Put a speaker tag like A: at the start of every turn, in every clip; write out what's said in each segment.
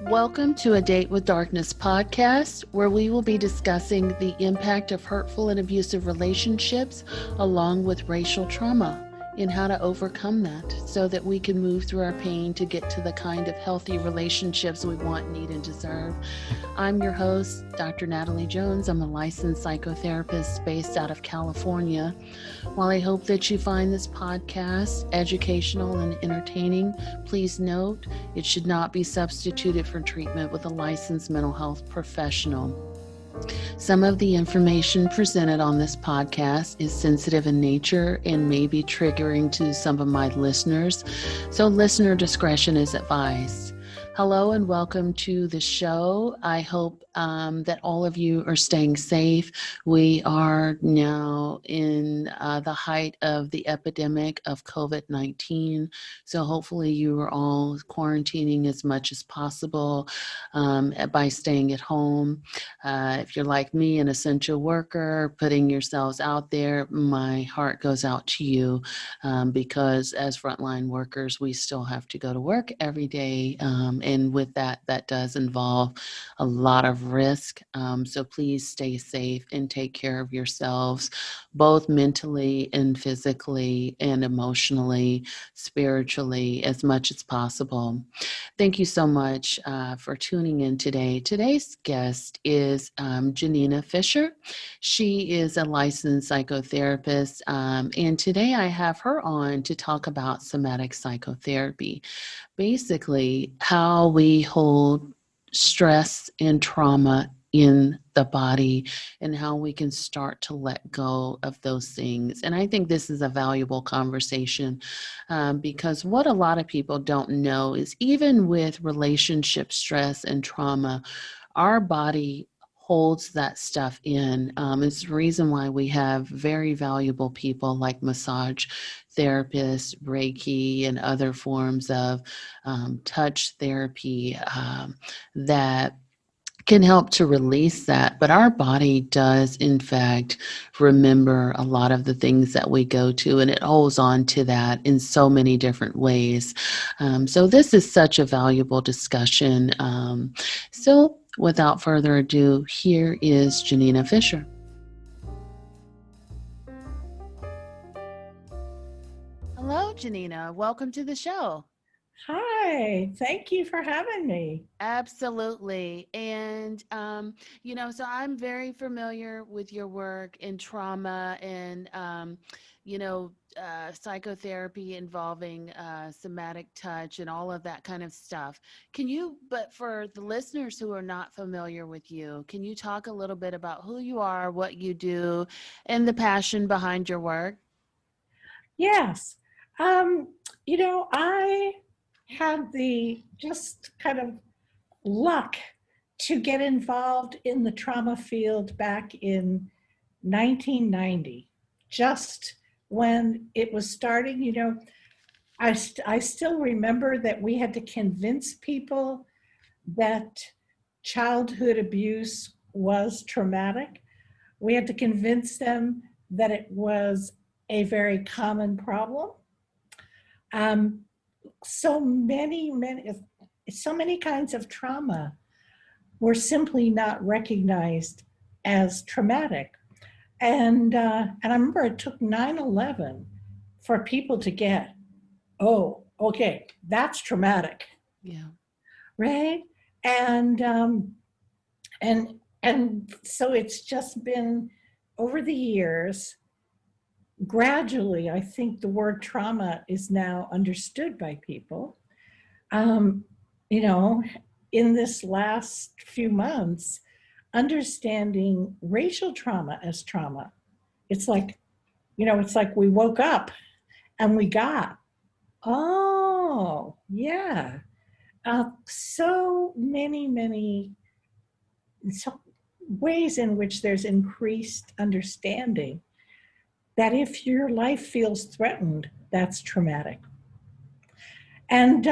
A: Welcome to A Date with Darkness podcast, where we will be discussing the impact of hurtful and abusive relationships along with racial trauma and how to overcome that so that we can move through our pain to get to the kind of healthy relationships we want, need, and deserve. I'm your host, Dr. Natalie Jones. I'm a licensed psychotherapist based out of California. While I hope that you find this podcast educational and entertaining, please note it should not be substituted for treatment with a licensed mental health professional. Some of the information presented on this podcast is sensitive in nature and may be triggering to some of my listeners, so listener discretion is advised. Hello and welcome to the show. I hope that all of you are staying safe. We are now in the height of the epidemic of COVID-19. So hopefully you are all quarantining as much as possible by staying at home. If you're like me, an essential worker, putting yourselves out there, my heart goes out to you because as frontline workers, we still have to go to work every day. And with that does involve a lot of risk. So please stay safe and take care of yourselves, both mentally and physically and emotionally, spiritually, as much as possible. Thank you so much for tuning in today. Today's guest is Janina Fisher. She is a licensed psychotherapist, and today I have her on to talk about somatic psychotherapy. Basically, how we hold stress and trauma in the body and how we can start to let go of those things. And I think this is a valuable conversation because what a lot of people don't know is even with relationship stress and trauma, our body holds that stuff in. It's the reason why we have very valuable people like massage therapists, Reiki, and other forms of touch therapy that can help to release that. But our body does, in fact, remember a lot of the things that we go to, and it holds on to that in so many different ways. So this is such a valuable discussion. So without further ado, here is Janina Fisher. Hello, Janina. Welcome to the show.
B: Hi, thank you for having me.
A: Absolutely. And, so I'm very familiar with your work in trauma and, psychotherapy involving somatic touch and all of that kind of stuff. But for the listeners who are not familiar with you, can you talk a little bit about who you are, what you do, and the passion behind your work?
B: Yes. I had the just kind of luck to get involved in the trauma field back in 1990, just when it was starting. I still remember that we had to convince people that childhood abuse was traumatic. We had to convince them that it was a very common problem. So many kinds of trauma were simply not recognized as traumatic. And I remember it took 9/11 for people to get, oh, okay, that's traumatic.
A: Yeah.
B: Right? And so it's just been over the years. Gradually, I think the word trauma is now understood by people. In this last few months, understanding racial trauma as trauma, it's like we woke up and we got, oh, yeah. So many ways in which there's increased understanding that if your life feels threatened, that's traumatic. And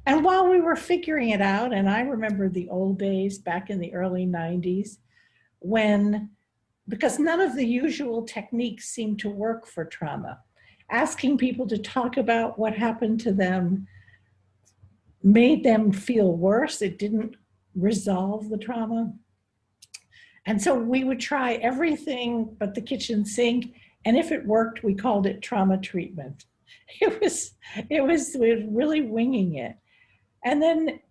B: and while we were figuring it out, and I remember the old days back in the early 90s, because none of the usual techniques seemed to work for trauma, asking people to talk about what happened to them made them feel worse. It didn't resolve the trauma. And so we would try everything but the kitchen sink. And if it worked, we called it trauma treatment. We were really winging it. And then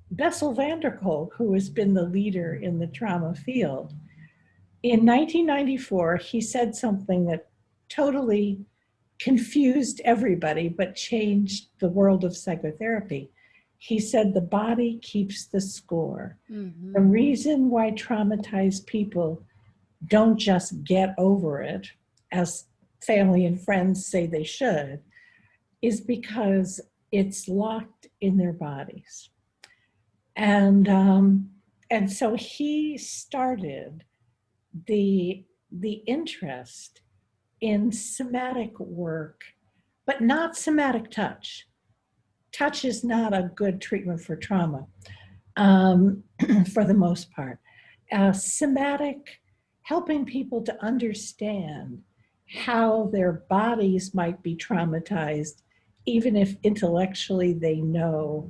B: Bessel van der Kolk, who has been the leader in the trauma field, in 1994, he said something that totally confused everybody, but changed the world of psychotherapy. He said, the body keeps the score.
A: Mm-hmm.
B: The reason why traumatized people don't just get over it, as family and friends say they should, is because it's locked in their bodies. And so he started the interest in somatic work, but not somatic touch. Touch is not a good treatment for trauma, for the most part. Somatic, helping people to understand how their bodies might be traumatized, even if intellectually they know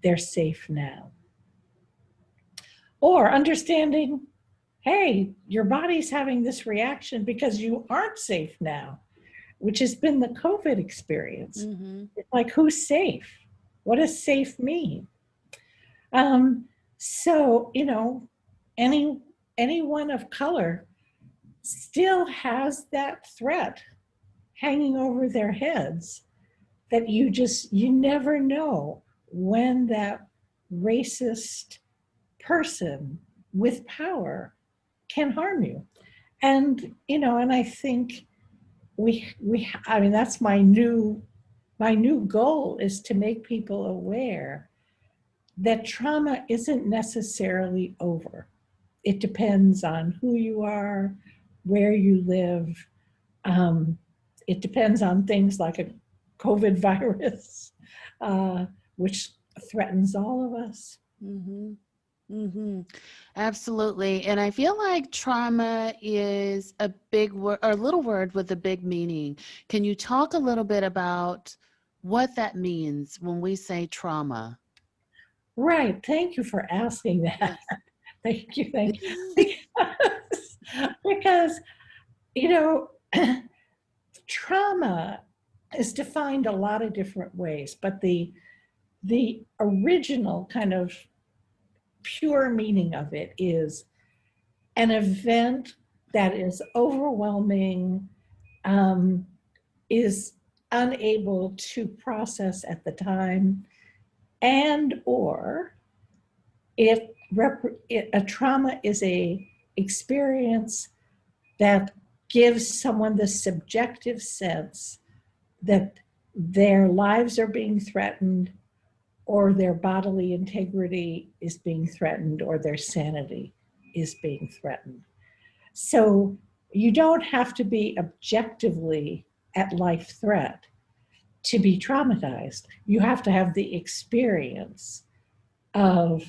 B: they're safe now. Or understanding, hey, your body's having this reaction because you aren't safe now, which has been the COVID experience.
A: Mm-hmm.
B: Like, who's safe? What does safe mean? So, anyone of color still has that threat hanging over their heads that you never know when that racist person with power can harm you. And, and I think that's my new goal, is to make people aware that trauma isn't necessarily over. It depends on who you are, where you live. It depends on things like a COVID virus, which threatens all of us.
A: Mm-hmm. Mm-hmm. Absolutely. And I feel like trauma is a big word, or a little word with a big meaning. Can you talk a little bit about what that means when we say trauma?
B: Right. Thank you for asking that.
A: Yes.
B: Thank you. Because trauma is defined a lot of different ways, but the original kind of pure meaning of it is an event that is overwhelming, is unable to process at the time, and or a trauma is a experience that gives someone the subjective sense that their lives are being threatened, or their bodily integrity is being threatened, or their sanity is being threatened. So you don't have to be objectively at life threat to be traumatized. You have to have the experience of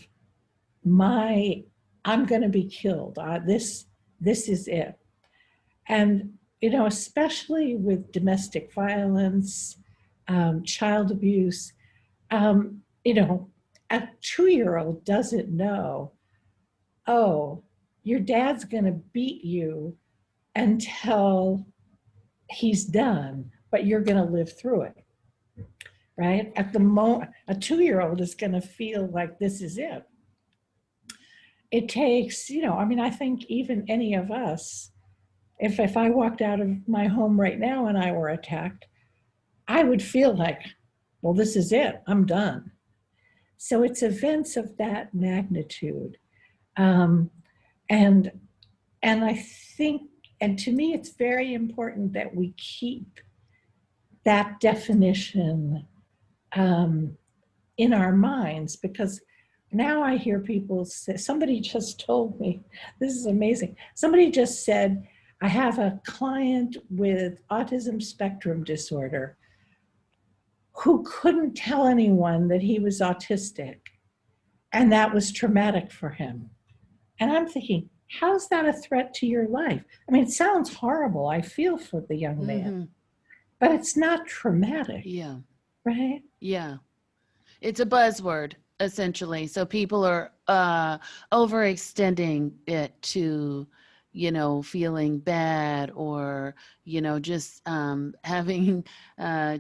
B: I'm going to be killed. This is it. And, especially with domestic violence, child abuse, a 2-year-old doesn't know, oh, your dad's going to beat you until he's done, but you're going to live through it, right? At the moment, a 2-year-old is going to feel like this is it. It takes, I think even any of us, if I walked out of my home right now and I were attacked, I would feel like, well, this is it, I'm done. So it's events of that magnitude. And I think, and to me, it's very important that we keep that definition in our minds, because now I hear people say, somebody just told me, this is amazing. Somebody just said, I have a client with autism spectrum disorder who couldn't tell anyone that he was autistic, and that was traumatic for him. And I'm thinking, how's that a threat to your life? I mean, it sounds horrible. I feel for the young man, but it's not traumatic.
A: Yeah.
B: Right?
A: Yeah. It's a buzzword, essentially. So people are overextending it to, feeling bad or, just having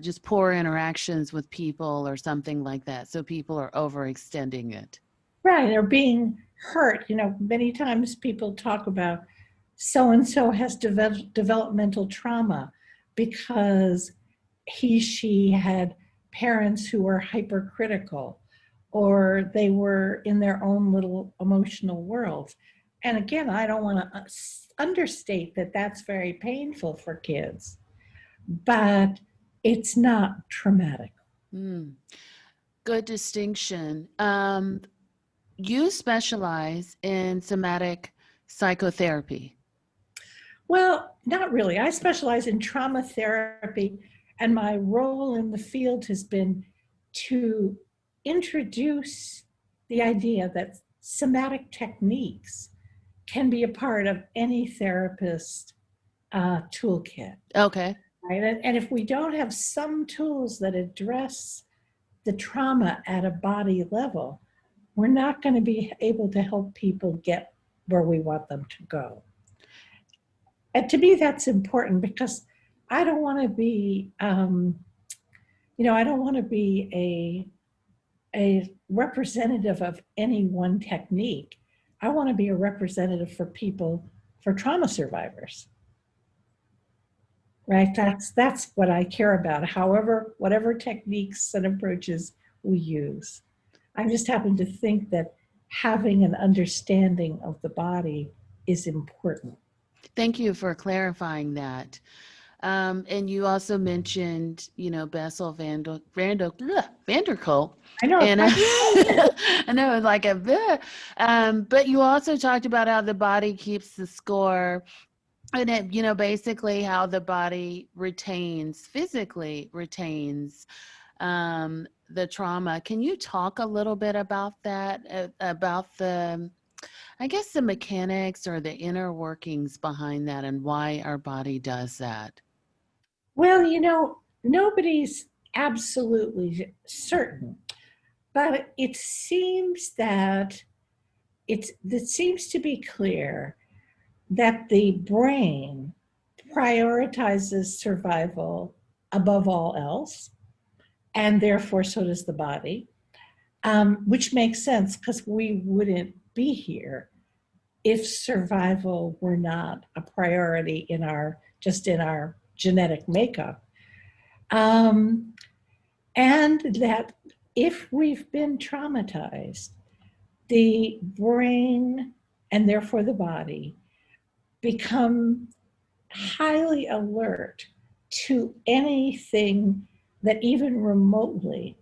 A: just poor interactions with people or something like that. So people are overextending it.
B: Right, or being hurt. Many times people talk about so and so has developmental trauma because she had parents who were hypercritical, or they were in their own little emotional world. And again, I don't want to understate that that's very painful for kids, but it's not traumatic.
A: Mm, good distinction. You specialize in somatic psychotherapy.
B: Well, not really. I specialize in trauma therapy, and my role in the field has been to introduce the idea that somatic techniques can be a part of any therapist toolkit.
A: Okay.
B: Right? And if we don't have some tools that address the trauma at a body level, we're not going to be able to help people get where we want them to go. And to me, that's important because I don't want to be, I don't want to be a representative of any one technique. I want to be a representative for people, for trauma survivors. Right? That's what I care about. However, whatever techniques and approaches we use. I just happen to think that having an understanding of the body is important.
A: Thank you for clarifying that. And you also mentioned, Bessel Vanderkolk.
B: I know.
A: And I know it's like but you also talked about how the body keeps the score, and it, basically how the body physically retains the trauma. Can you talk a little bit about that, about I guess the mechanics or the inner workings behind that and why our body does that?
B: Well, nobody's absolutely certain, but it seems to be clear that the brain prioritizes survival above all else, and therefore so does the body, which makes sense because we wouldn't be here if survival were not a priority in our genetic makeup. And that if we've been traumatized, the brain and therefore the body become highly alert to anything that even remotely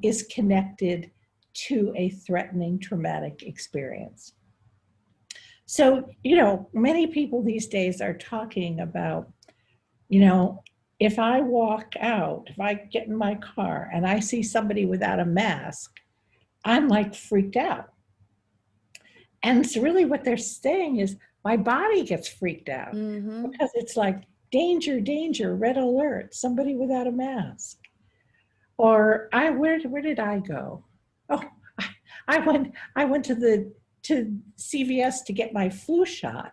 B: is connected to a threatening traumatic experience. So, many people these days are talking about, if I walk out, if I get in my car and I see somebody without a mask, I'm like freaked out. And it's really what they're saying is my body gets freaked out because it's like danger, danger, red alert, somebody without a mask. Or where did I go? Oh, I went to CVS to get my flu shot,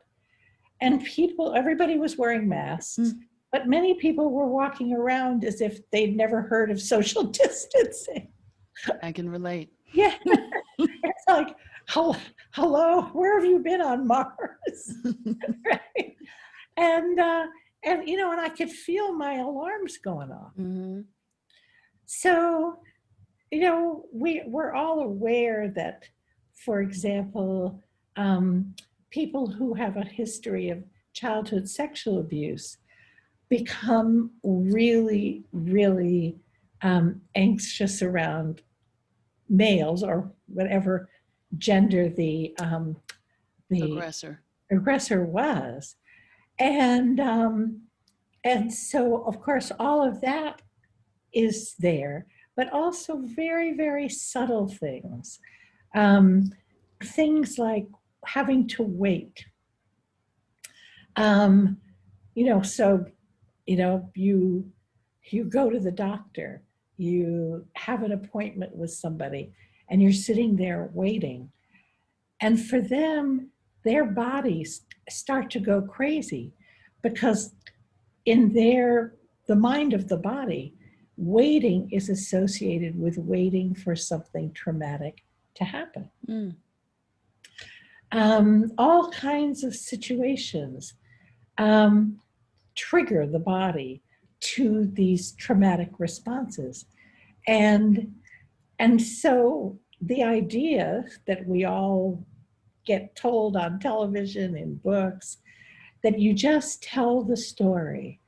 B: and everybody was wearing masks, but many people were walking around as if they'd never heard of social distancing.
A: I can relate.
B: Yeah, it's like, hello, where have you been on Mars? Right? And I could feel my alarms going off.
A: Mm-hmm.
B: So, we're all aware that, for example, people who have a history of childhood sexual abuse become really, really anxious around males or whatever gender the aggressor was, and so of course all of that is there, but also very, very subtle things, things like having to wait. So you go to the doctor. you have an appointment with somebody and you're sitting there waiting. And for them, their bodies start to go crazy because in the mind of the body, waiting is associated with waiting for something traumatic to happen.
A: Mm.
B: All kinds of situations trigger the body to these traumatic responses. And so the idea that we all get told on television, in books, that you just tell the story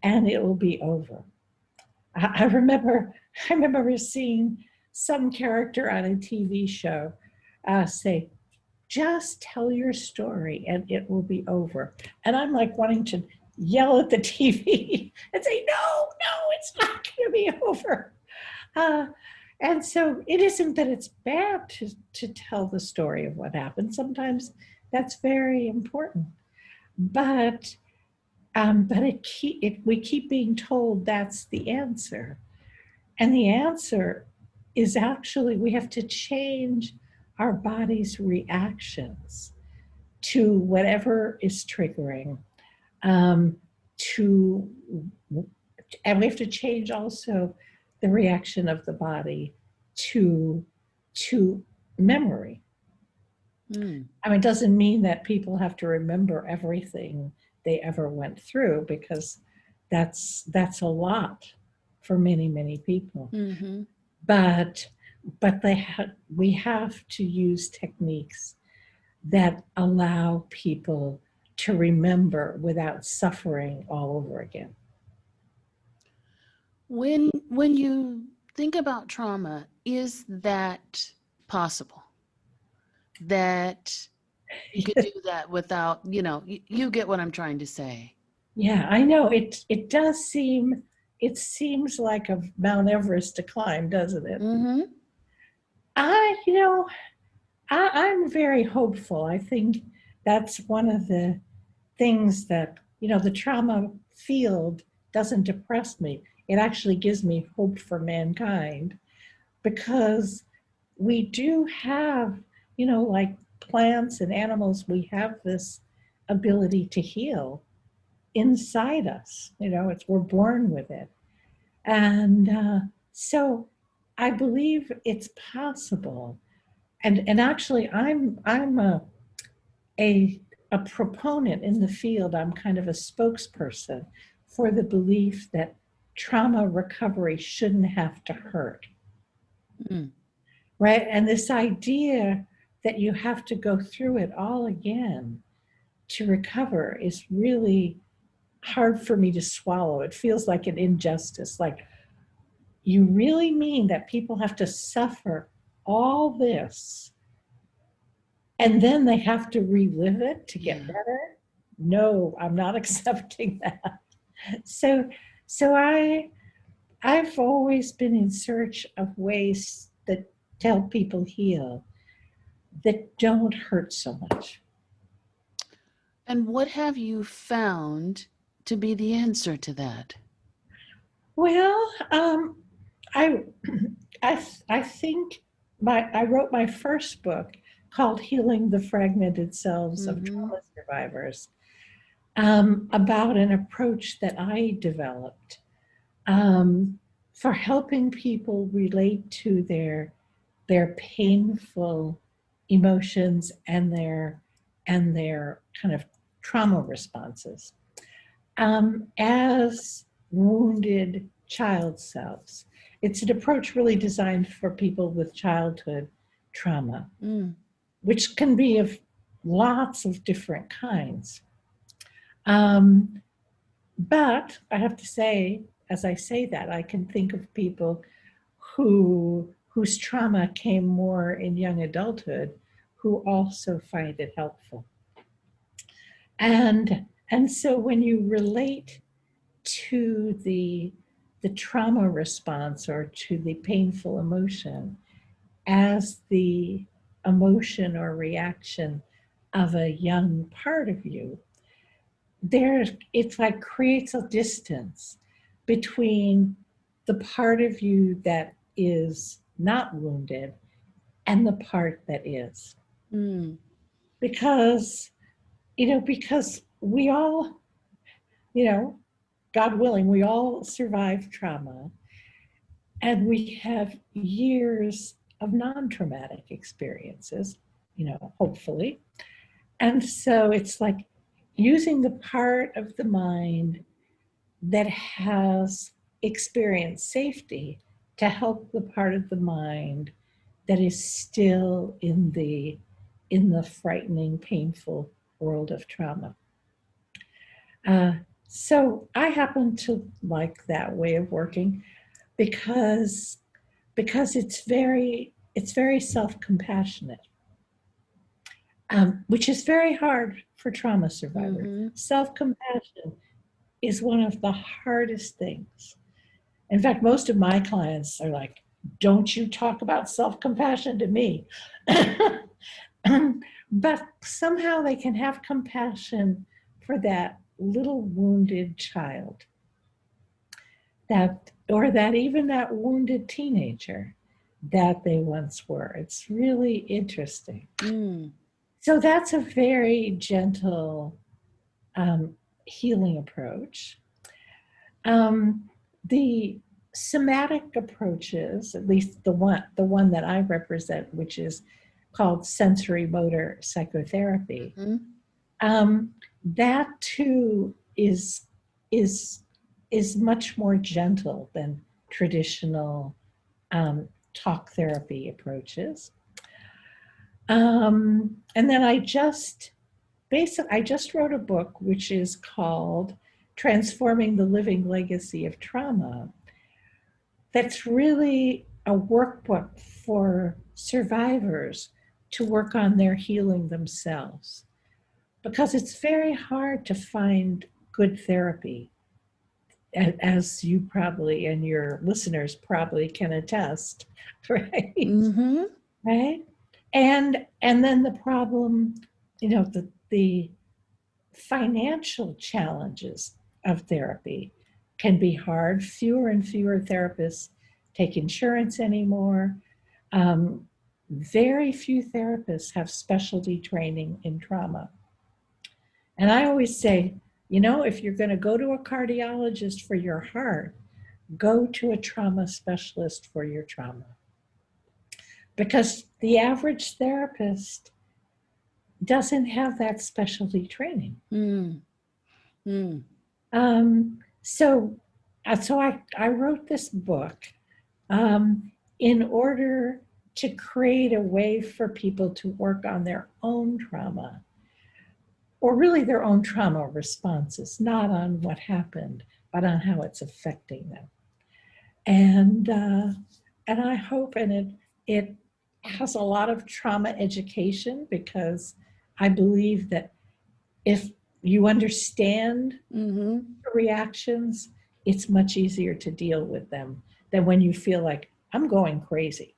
B: and it will be over. I remember seeing some character on a TV show say, just tell your story and it will be over. And I'm like wanting to yell at the TV and say, no, it's not going to be over. And so it isn't that it's bad to tell the story of what happened. Sometimes that's very important. But we keep being told that's the answer. And the answer is actually we have to change our body's reactions to whatever is triggering. And we have to change also the reaction of the body to memory.
A: Mm.
B: I mean, it doesn't mean that people have to remember everything they ever went through, because that's a lot for many, many people.
A: Mm-hmm.
B: But we have to use techniques that allow people to remember without suffering all over again.
A: When you think about trauma, is that possible? That you could do that without, you get what I'm trying to say.
B: Yeah, I know. It does seem, it seems like a Mount Everest to climb, doesn't it?
A: Mm-hmm.
B: I'm very hopeful. I think that's one of the things that, the trauma field doesn't depress me. It actually gives me hope for mankind, because we do have, like plants and animals, we have this ability to heal inside us. We're born with it. And so I believe it's possible. And actually, I'm a proponent in the field. I'm kind of a spokesperson for the belief that trauma recovery shouldn't have to hurt.
A: Mm.
B: Right? And this idea that you have to go through it all again to recover is really hard for me to swallow. It feels like an injustice. Like, you really mean that people have to suffer all this and then they have to relive it to get better? No, I'm not accepting that. So I've always been in search of ways that help people heal, that don't hurt so much.
A: And what have you found to be the answer to that?
B: Well, I think I wrote my first book called Healing the Fragmented Selves of Trauma Survivors, about an approach that I developed for helping people relate to their painful emotions and their kind of trauma responses as wounded child selves. It's an approach really designed for people with childhood trauma, which can be of lots of different kinds. But I have to say, as I say that, I can think of people whose trauma came more in young adulthood, who also find it helpful. And so when you relate to the trauma response or to the painful emotion as the emotion or reaction of a young part of you, it's like creates a distance between the part of you that is not wounded and the part that is.
A: Mm.
B: Because, because we all, God willing, we all survive trauma, and we have years of non-traumatic experiences, hopefully. And so it's like using the part of the mind that has experienced safety to help the part of the mind that is still in the frightening, painful world of trauma. So I happen to like that way of working because it's very self-compassionate, which is very hard for trauma survivors.
A: Mm-hmm.
B: Self-compassion is one of the hardest things. In fact, most of my clients are like, don't you talk about self-compassion to me. But somehow they can have compassion for that little wounded child, or even that wounded teenager that they once were. It's really interesting.
A: Mm.
B: So that's a very gentle healing approach. The somatic approaches, at least the one that I represent, which is called sensorimotor psychotherapy, that too is much more gentle than traditional talk therapy approaches. And then I just wrote a book which is called Transforming the Living Legacy of Trauma. That's really a workbook for survivors to work on their healing themselves, because it's very hard to find good therapy, as you probably and your listeners probably can attest, right?
A: Mm-hmm.
B: Right? And then the problem, the financial challenges of therapy can be hard. Fewer and fewer therapists take insurance anymore. Very few therapists have specialty training in trauma. And I always say, if you're going to go to a cardiologist for your heart, go to a trauma specialist for your trauma. Because the average therapist doesn't have that specialty training.
A: Mm. Mm.
B: So I wrote this book in order to create a way for people to work on their own trauma, or really their own trauma responses, not on what happened, but on how it's affecting them. And I hope, and it has a lot of trauma education, because I believe that if you understand
A: Mm-hmm.
B: the reactions, it's much easier to deal with them than when you feel like, I'm going crazy.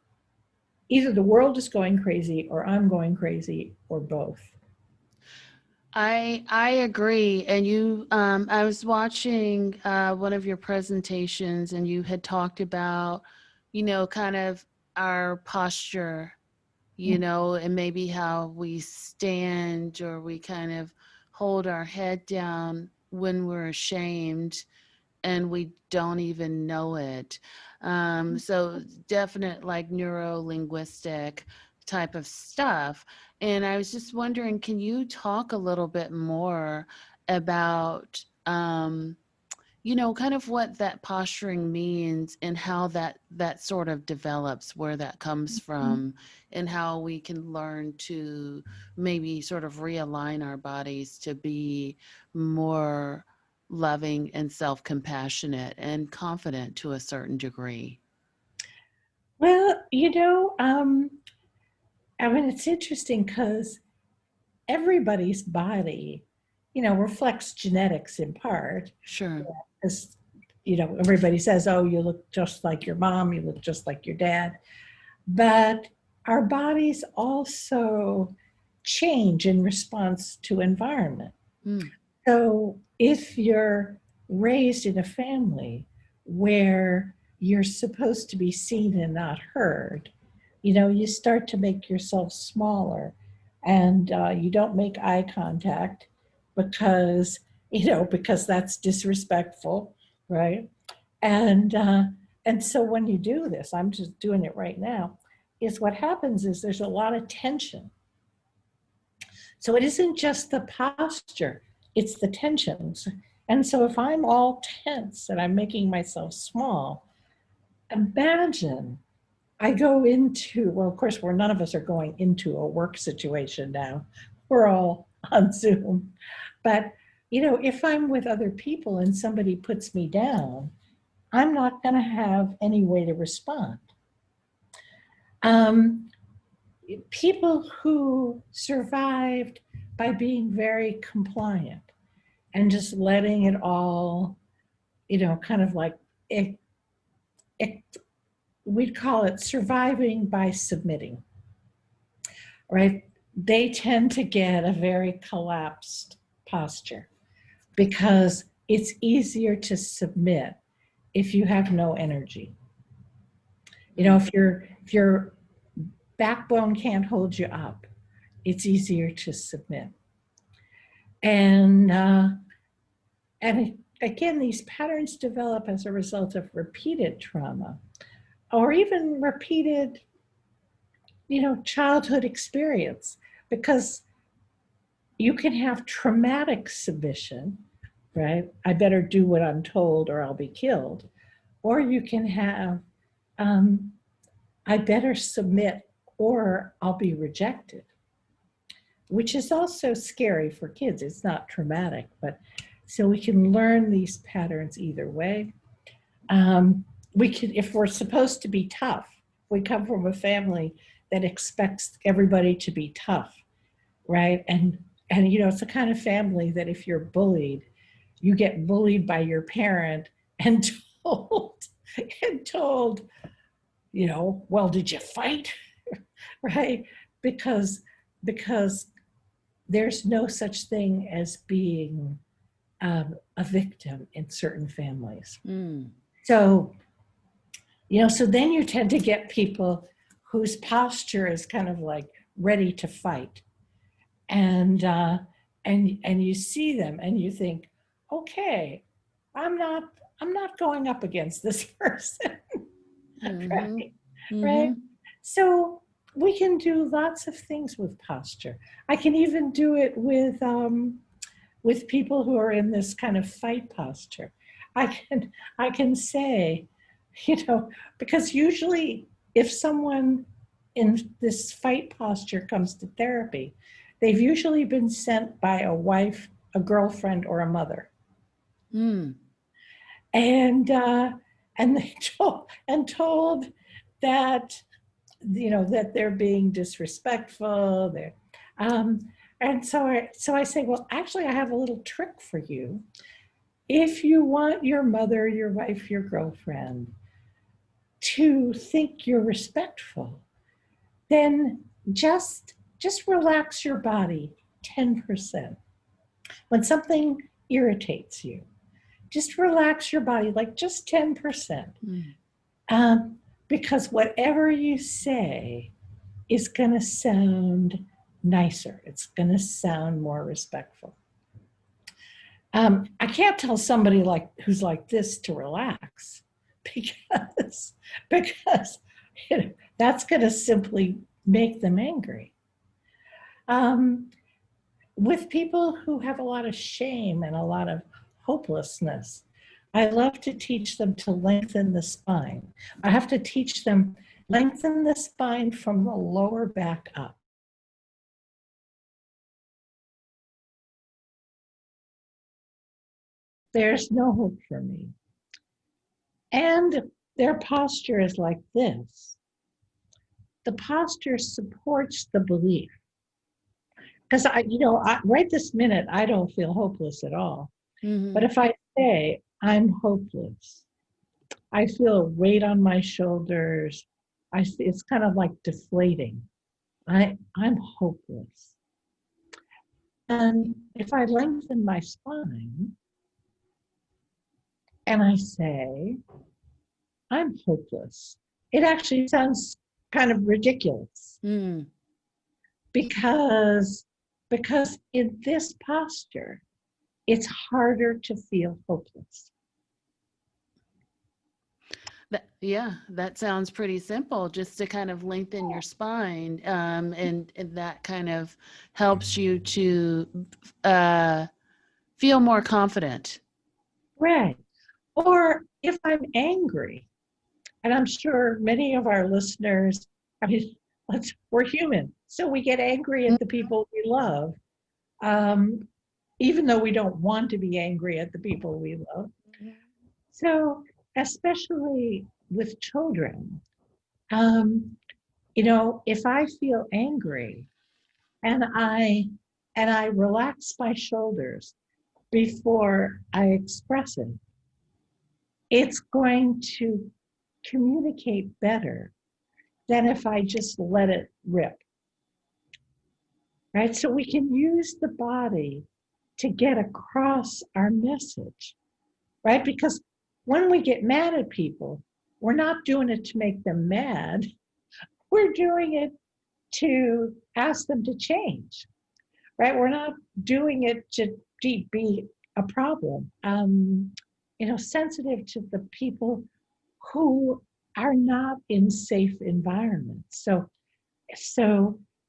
B: Either the world is going crazy, or I'm going crazy, or both.
A: I agree. And I was watching one of your presentations, and you had talked about, kind of our posture, and maybe how we stand, or we kind of hold our head down when we're ashamed and we don't even know it. So definite, like, neuro-linguistic type of stuff. And I was just wondering, can you talk a little bit more about, kind of what that posturing means, and how that sort of develops, where that comes from, and how we can learn to maybe sort of realign our bodies to be more loving and self-compassionate and confident to a certain degree?
B: Well, it's interesting because everybody's body, reflects genetics in part.
A: Sure.
B: Because, everybody says, oh, you look just like your mom, you look just like your dad. But our bodies also change in response to environment.
A: Mm.
B: So if you're raised in a family where you're supposed to be seen and not heard, you start to make yourself smaller, and you don't make eye contact because, because that's disrespectful, right? And so when you do this, I'm just doing it right now, is what happens is there's a lot of tension. So it isn't just the posture, it's the tensions. And so if I'm all tense and I'm making myself small, imagine I go into, well, of course, none of us are going into a work situation now. We're all on Zoom. But, if I'm with other people and somebody puts me down, I'm not going to have any way to respond. People who survived by being very compliant and just letting it all, kind of like we'd call it surviving by submitting, right? They tend to get a very collapsed posture because it's easier to submit if you have no energy. If your backbone can't hold you up, it's easier to submit. And again, these patterns develop as a result of repeated trauma, or even repeated, childhood experience, because you can have traumatic submission, right? I better do what I'm told or I'll be killed. Or you can have, I better submit or I'll be rejected, which is also scary for kids. It's not traumatic, but so we can learn these patterns either way. We can, if we're supposed to be tough, we come from a family that expects everybody to be tough, right? And it's the kind of family that if you're bullied, you get bullied by your parent and told, well, did you fight? Right? Because there's no such thing as being a victim in certain families. So, so then you tend to get people whose posture is kind of like ready to fight. And you see them and you think, okay, I'm not going up against this person. Right? Right? So we can do lots of things with posture. I can even do it with people who are in this kind of fight posture. I can say, because usually if someone in this fight posture comes to therapy, they've usually been sent by a wife, a girlfriend, or a mother. And they told that, that they're being disrespectful. And so I say, well, actually, I have a little trick for you. If you want your mother, your wife, your girlfriend to think you're respectful, then just relax your body 10%. When something irritates you, just relax your body, like just 10%. Because whatever you say is going to sound nicer. It's going to sound more respectful. I can't tell somebody who's like this to relax because that's going to simply make them angry. With people who have a lot of shame and a lot of hopelessness, I love to teach them to lengthen the spine. I have to teach them lengthen the spine from the lower back up. There's no hope for me. And their posture is like this. The posture supports the belief. Because right this minute, I don't feel hopeless at all. But if I say I'm hopeless, I feel a weight on my shoulders. It's kind of like deflating. I'm hopeless. And if I lengthen my spine and I say, I'm hopeless. It actually sounds kind of ridiculous
A: Mm.
B: because in this posture, it's harder to feel hopeless.
A: Yeah, that sounds pretty simple, just to kind of lengthen your spine, and that kind of helps you to uh, feel more confident.
B: Right. Or if I'm angry, and I'm sure many of our listeners, I mean, we're human, so we get angry at the people we love, um, even though we don't want to be angry at the people we love. So, especially with children, um, if I feel angry and I relax my shoulders before I express it, it's going to communicate better than if I just let it rip. Right? So we can use the body to get across our message, right? Because when we get mad at people, we're not doing it to make them mad. We're doing it to ask them to change, right? We're not doing it to be a problem. Sensitive to the people who are not in safe environments. So,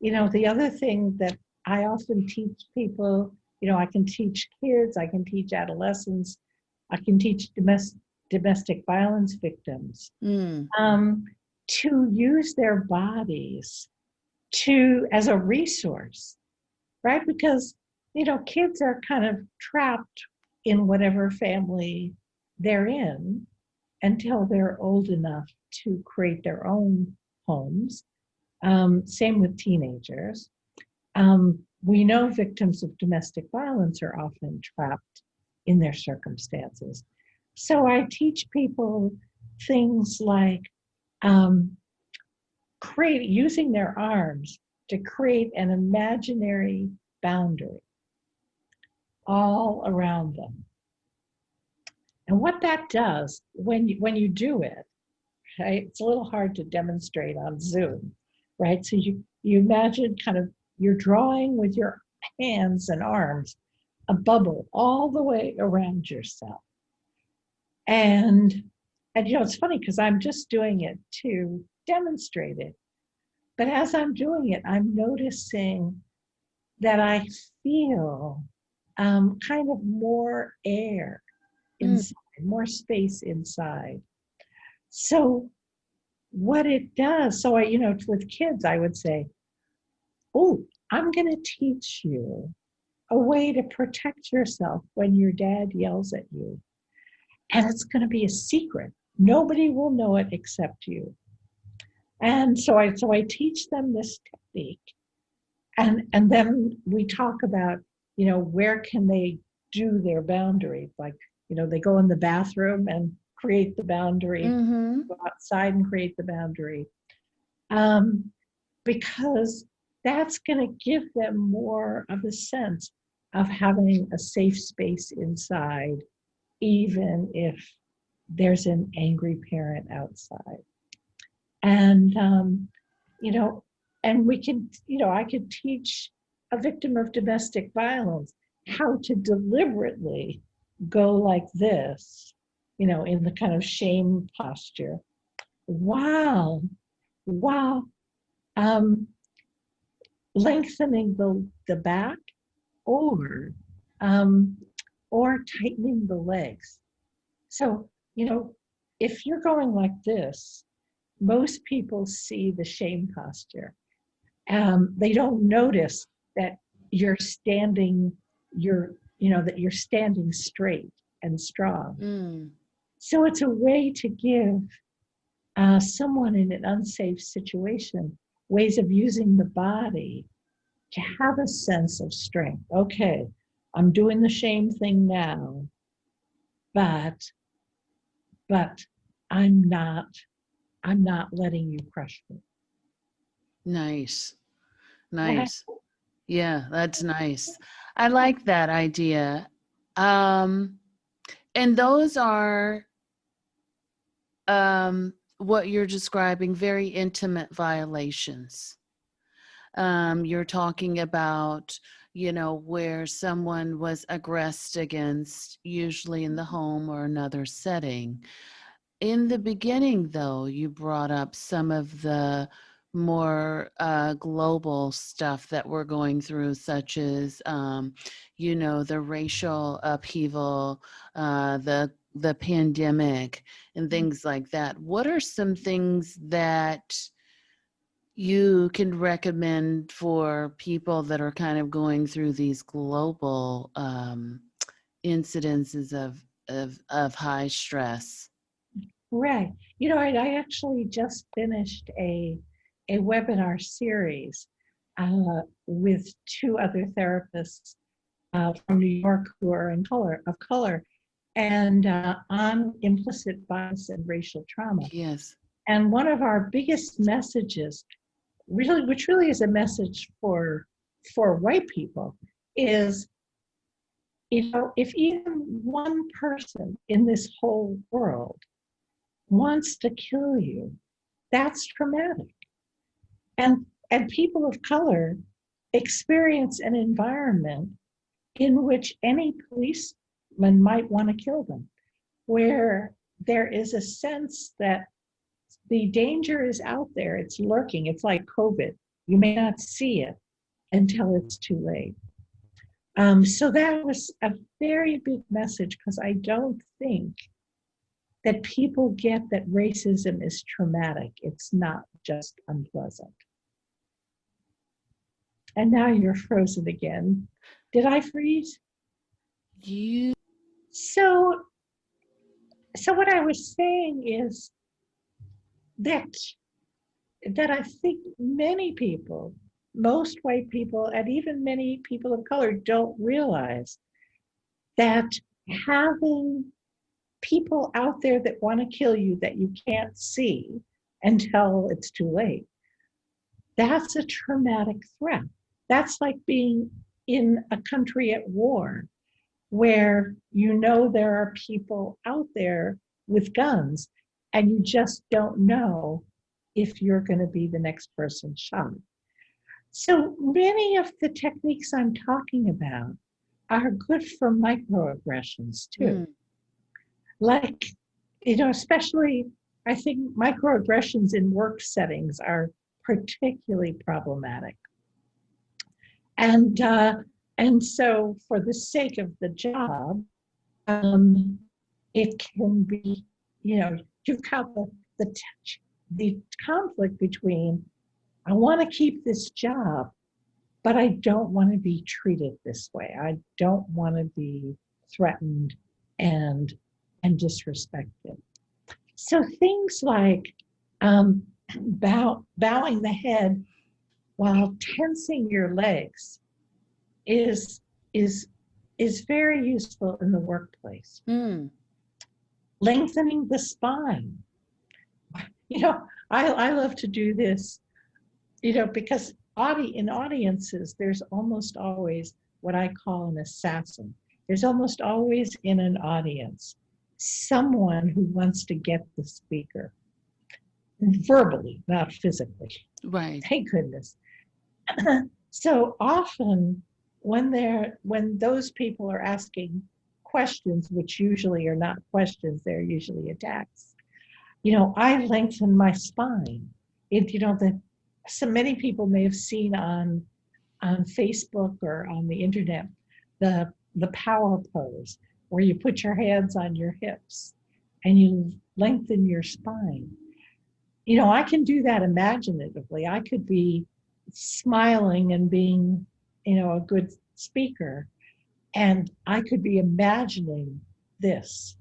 B: the other thing that I often teach people, I can teach kids, I can teach adolescents, I can teach domestic violence victims,
A: Mm.
B: to use their bodies as a resource, right? Because, kids are kind of trapped in whatever family they're in until they're old enough to create their own homes. Same with teenagers. We know victims of domestic violence are often trapped in their circumstances. So I teach people things like um, using their arms to create an imaginary boundary all around them. And what that does when you do it, right? It's a little hard to demonstrate on Zoom, right? So you imagine kind of you're drawing with your hands and arms a bubble all the way around yourself. And it's funny because I'm just doing it to demonstrate it. But as I'm doing it, I'm noticing that I feel kind of more air
A: Mm.
B: inside, more space inside. So what it does, so with kids, I would say, oh, I'm going to teach you a way to protect yourself when your dad yells at you. And it's going to be a secret. Nobody will know it except you. And so I teach them this technique. And then we talk about, where can they do their boundaries? Like, they go in the bathroom and create the boundary,
A: Mm-hmm.
B: go outside and create the boundary. Um, because that's going to give them more of a sense of having a safe space inside, even if there's an angry parent outside. And, you know, and we can, I could teach a victim of domestic violence how to deliberately go like this, in the kind of shame posture. Wow. Wow. Um, Lengthening the back or um, or tightening the legs. So, if you're going like this, most people see the shame posture. They don't notice that you're standing, that you're standing straight and strong.
A: Mm.
B: So it's a way to give someone in an unsafe situation ways of using the body to have a sense of strength. Okay, I'm doing the shame thing now, but but I'm not letting you crush me.
A: Nice.
B: Right?
A: Nice. Yeah, that's nice. I like that idea. Um, and those are what you're describing, very intimate violations. You're talking about, where someone was aggressed against, usually in the home or another setting. In the beginning, though, you brought up some of the more global stuff that we're going through, such as, the racial upheaval, the pandemic, and things like that. What are some things that you can recommend for people that are kind of going through these global incidences of high stress?
B: Right. I actually just finished a webinar series with two other therapists from New York who are of color, and on implicit bias and racial trauma.
A: Yes.
B: And one of our biggest messages, which really is a message for white people, is, if even one person in this whole world wants to kill you, that's traumatic. And people of color experience an environment in which any policeman might want to kill them, where there is a sense that the danger is out there, it's lurking. It's like COVID. You may not see it until it's too late. So that was a very big message, because I don't think that people get that racism is traumatic. It's not just unpleasant. And now you're frozen again. Did I freeze? So what I was saying is that I think many people, most white people, and even many people of color, don't realize that having people out there that want to kill you that you can't see until it's too late, that's a traumatic threat. That's like being in a country at war, where there are people out there with guns, and you just don't know if you're going to be the next person shot. So many of the techniques I'm talking about are good for microaggressions too. Like, especially, I think microaggressions in work settings are particularly problematic. And so, for the sake of the job, it can be, you've got the conflict between, I want to keep this job, but I don't want to be treated this way. I don't want to be threatened and disrespected. So things like bowing the head while tensing your legs is very useful in the workplace. Lengthening the spine. I love to do this, because in audiences, there's almost always what I call an assassin. There's almost always in an audience someone who wants to get the speaker, verbally, not physically.
A: Right.
B: Thank goodness. So often when those people are asking questions, which usually are not questions, they're usually attacks, I lengthen my spine. So many people may have seen on Facebook or on the internet the power pose, where you put your hands on your hips and you lengthen your spine. I can do that imaginatively. I could be smiling and being, a good speaker, and I could be imagining this,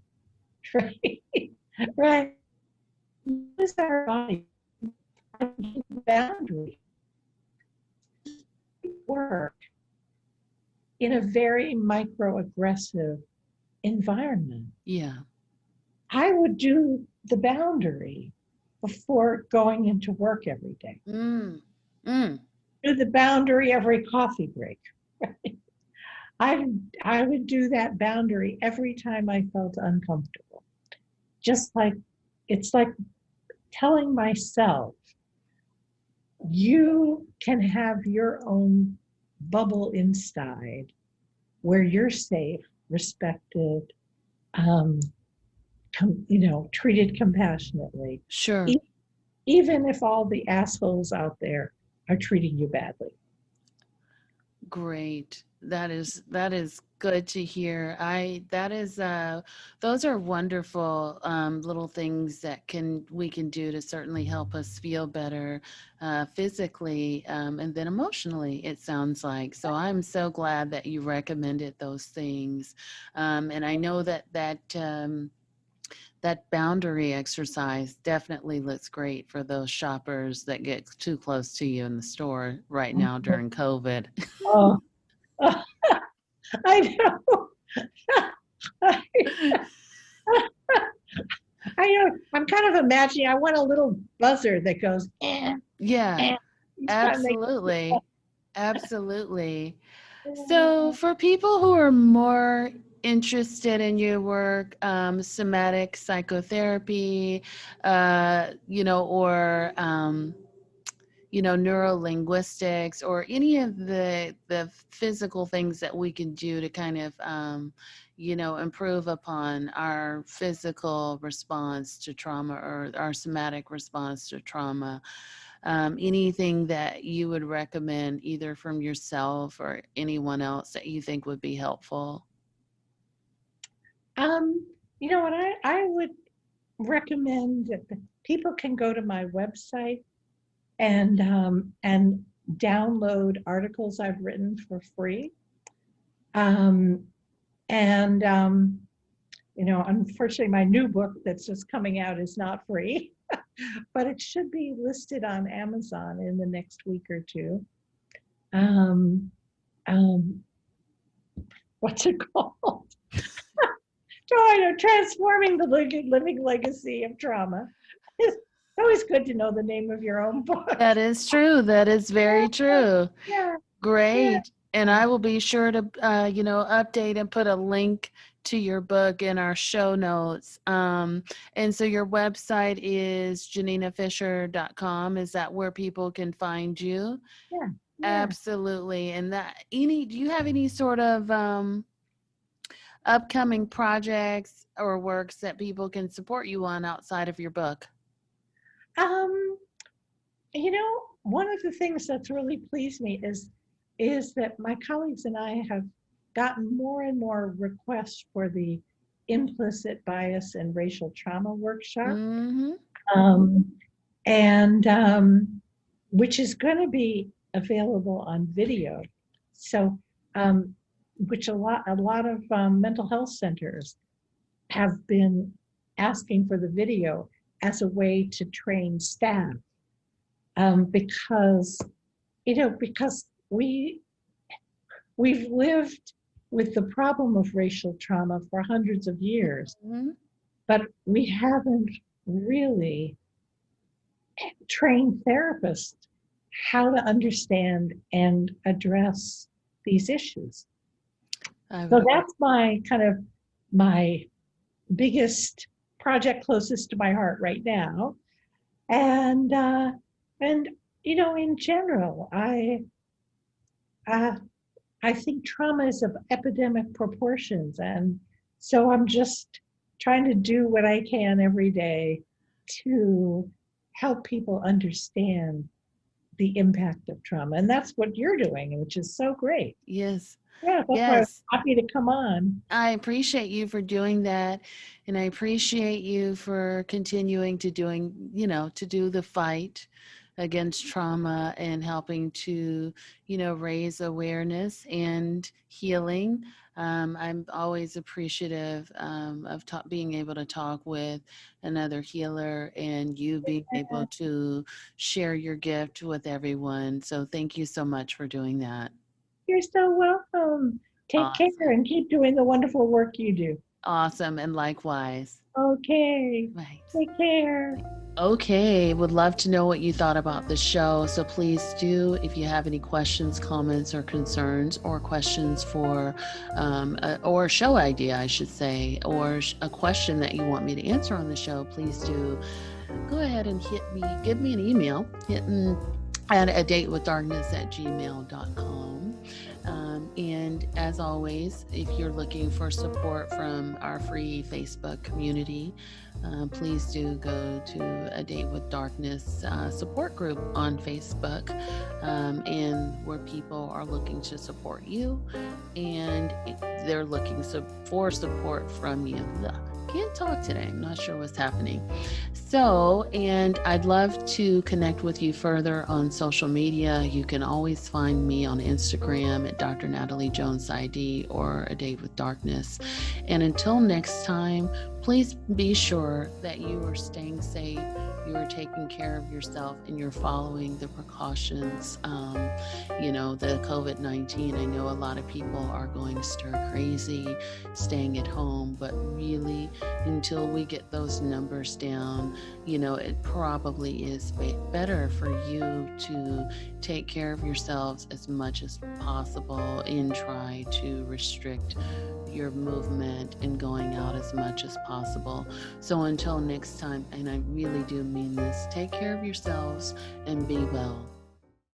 B: right? Right. This is our body. Boundary work in a very microaggressive environment.
A: Yeah.
B: I would do the boundary before going into work every day. Do the boundary every coffee break. Right? I would do that boundary every time I felt uncomfortable. Just like it's like telling myself, you can have your own bubble inside where you're safe, respected, um, treated compassionately,
A: Sure.
B: e- even if all the assholes out there are treating you badly.
A: Great. That is good to hear. I that is those are wonderful little things that we can do to certainly help us feel better physically and then emotionally, it sounds like. So I'm so glad that you recommended those things. And I know that boundary exercise definitely looks great for those shoppers that get too close to you in the store right now during COVID.
B: Oh, I know. I know. I'm kind of imagining. I want a little buzzer that goes,
A: Yeah,
B: each time they.
A: absolutely. Absolutely. So, for people who are more interested in your work, somatic psychotherapy, or neurolinguistics, or any of the physical things that we can do to kind of improve upon our physical response to trauma or our somatic response to trauma. Anything that you would recommend either from yourself or anyone else that you think would be helpful?
B: Um, you know what? I would recommend that people can go to my website and download articles I've written for free. Um, and unfortunately, my new book that's just coming out is not free, but it should be listed on Amazon in the next week or two. Um, um, what's it called? Transforming the living legacy of trauma. It's always good to know the name of your own book.
A: That is true. That is very true.
B: Yeah, yeah.
A: Great. And I will be sure to, update and put a link to your book in our show notes. And so your website is janinafisher.com. Is that where people can find you?
B: Yeah, yeah.
A: Absolutely. And do you have any sort of upcoming projects or works that people can support you on outside of your book?
B: Um, one of the things that's really pleased me is that my colleagues and I have gotten more and more requests for the implicit bias and racial trauma workshop,
A: Mm-hmm.
B: um, and which is going to be available on video. So, which a lot of mental health centers have been asking for the video as a way to train staff, because we've lived with the problem of racial trauma for hundreds of years,
A: Mm-hmm.
B: but we haven't really trained therapists how to understand and address these issues. So that's my biggest project closest to my heart right now. And in general, I think trauma is of epidemic proportions, and so I'm just trying to do what I can every day to help people understand the impact of trauma, and that's what you're doing, which is so great.
A: Yes.
B: Yeah, that's why I was
A: Yes.
B: happy to come on.
A: I appreciate you for doing that. And I appreciate you for continuing to do the fight against trauma and helping to, raise awareness and healing. I'm always appreciative of being able to talk with another healer and you being able to share your gift with everyone. So thank you so much for doing that.
B: You're so welcome. Take care
A: Awesome.
B: and keep doing the wonderful work you do.
A: Awesome. And likewise.
B: Okay.
A: Right.
B: Take care.
A: Okay, would love to know what you thought about the show. So please do, if you have any questions, comments, or concerns, or questions for, or a show idea, I should say, or a question that you want me to answer on the show, please do go ahead and give me an email, at adatewithdarkness@gmail.com. And as always, if you're looking for support from our free Facebook community, please do go to A Date with Darkness support group on Facebook, and where people are looking to support you, and they're looking for support from you. Can't talk today. I'm not sure what's happening. So, and I'd love to connect with you further on social media. You can always find me on Instagram at Dr. Natalie Jones ID or A Date with Darkness. And until next time, please be sure that you are staying safe, you are taking care of yourself, and you're following the precautions. The COVID-19, I know a lot of people are going stir crazy, staying at home, but really, until we get those numbers down, it probably is better for you to take care of yourselves as much as possible and try to restrict your movement and going out as much as possible. So until next time, and I really do mean this, take care of yourselves and be well.